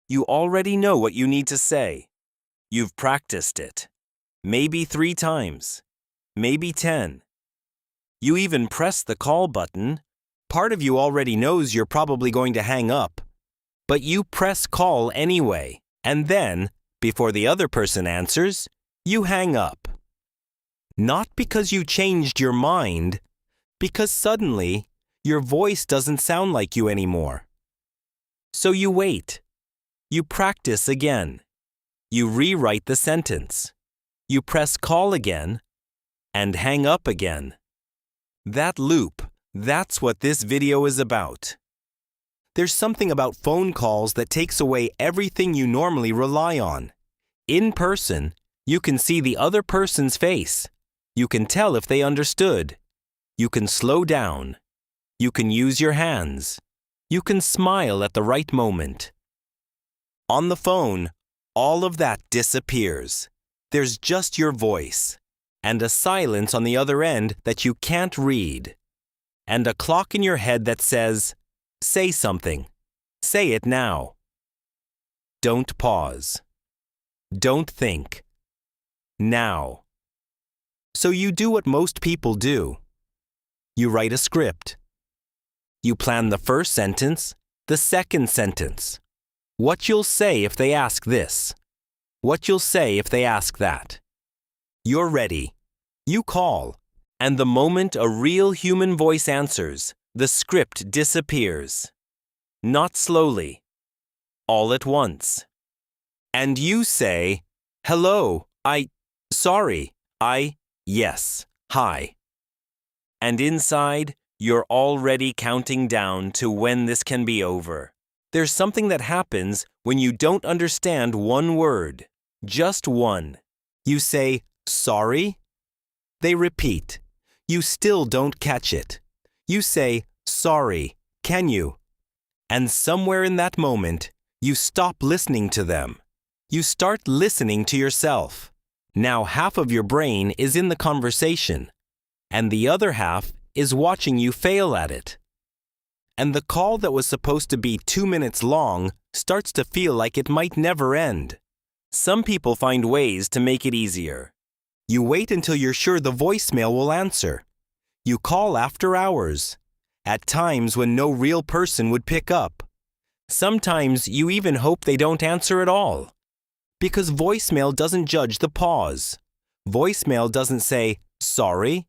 You already know what you need to say. You've practiced it. Maybe 3 times. Maybe 10. You even press the call button. Part of you already knows you're probably going to hang up. But you press call anyway, and then, before the other person answers, you hang up. Not because you changed your mind, because suddenly, your voice doesn't sound like you anymore. So you wait. You practice again. You rewrite the sentence. You press call again, and hang up again. That loop, that's what this video is about. There's something about phone calls that takes away everything you normally rely on. In person, you can see the other person's face. You can tell if they understood. You can slow down. You can use your hands. You can smile at the right moment. On the phone, all of that disappears. There's just your voice, and a silence on the other end that you can't read, and a clock in your head that says, "Say something. Say it now." Don't pause. Don't think. Now. So you do what most people do. You write a script. You plan the first sentence, the second sentence. What you'll say if they ask this. What you'll say if they ask that. You're ready. You call. And the moment a real human voice answers, the script disappears. Not slowly. All at once. And you say, "Hello, sorry, yes, hi." And inside, you're already counting down to when this can be over. There's something that happens when you don't understand one word, just one. You say, "Sorry?" They repeat. You still don't catch it. You say, "Sorry, can you?" And somewhere in that moment, you stop listening to them. You start listening to yourself. Now half of your brain is in the conversation, and the other half is watching you fail at it. And the call that was supposed to be 2 minutes long starts to feel like it might never end. Some people find ways to make it easier. You wait until you're sure the voicemail will answer. You call after hours, at times when no real person would pick up. Sometimes you even hope they don't answer at all. Because voicemail doesn't judge the pause. Voicemail doesn't say, "Sorry."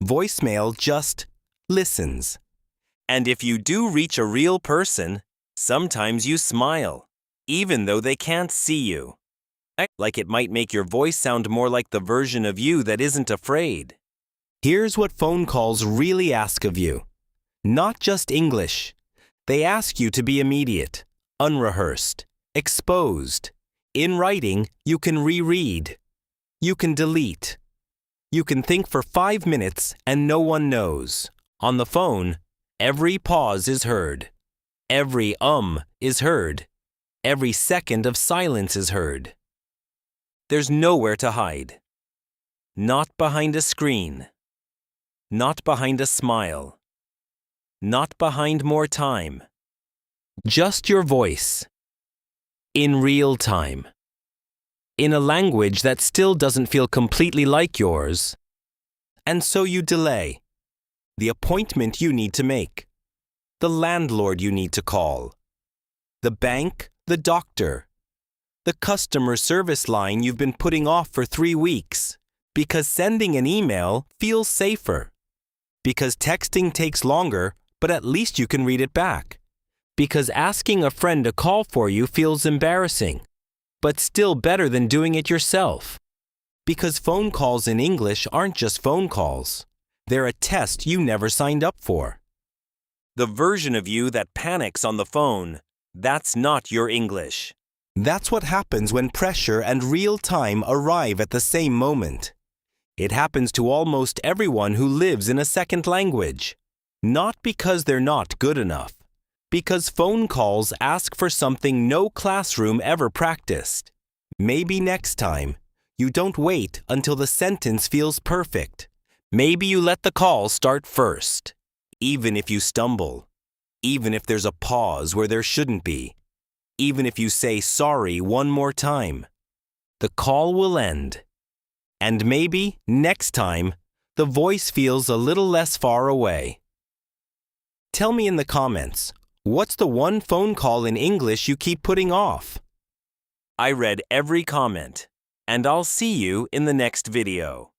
Voicemail just listens. And if you do reach a real person, sometimes you smile, even though they can't see you. Like it might make your voice sound more like the version of you that isn't afraid. Here's what phone calls really ask of you. Not just English. They ask you to be immediate, unrehearsed, exposed. In writing, you can reread. You can delete. You can think for 5 minutes and no one knows. On the phone, every pause is heard. Every is heard. Every second of silence is heard. There's nowhere to hide. Not behind a screen. Not behind a smile. Not behind more time. Just your voice. In real time. In a language that still doesn't feel completely like yours. And so you delay. The appointment you need to make. The landlord you need to call. The bank, the doctor. The customer service line you've been putting off for 3 weeks. Because sending an email feels safer. Because texting takes longer, but at least you can read it back. Because asking a friend to call for you feels embarrassing, but still better than doing it yourself. Because phone calls in English aren't just phone calls. They're a test you never signed up for. The version of you that panics on the phone, that's not your English. That's what happens when pressure and real time arrive at the same moment. It happens to almost everyone who lives in a second language. Not because they're not good enough. Because phone calls ask for something no classroom ever practiced. Maybe next time, you don't wait until the sentence feels perfect. Maybe you let the call start first. Even if you stumble. Even if there's a pause where there shouldn't be. even if you say sorry one more time. The call will end. And maybe, next time, the voice feels a little less far away. Tell me in the comments, what's the one phone call in English you keep putting off? I read every comment, and I'll see you in the next video.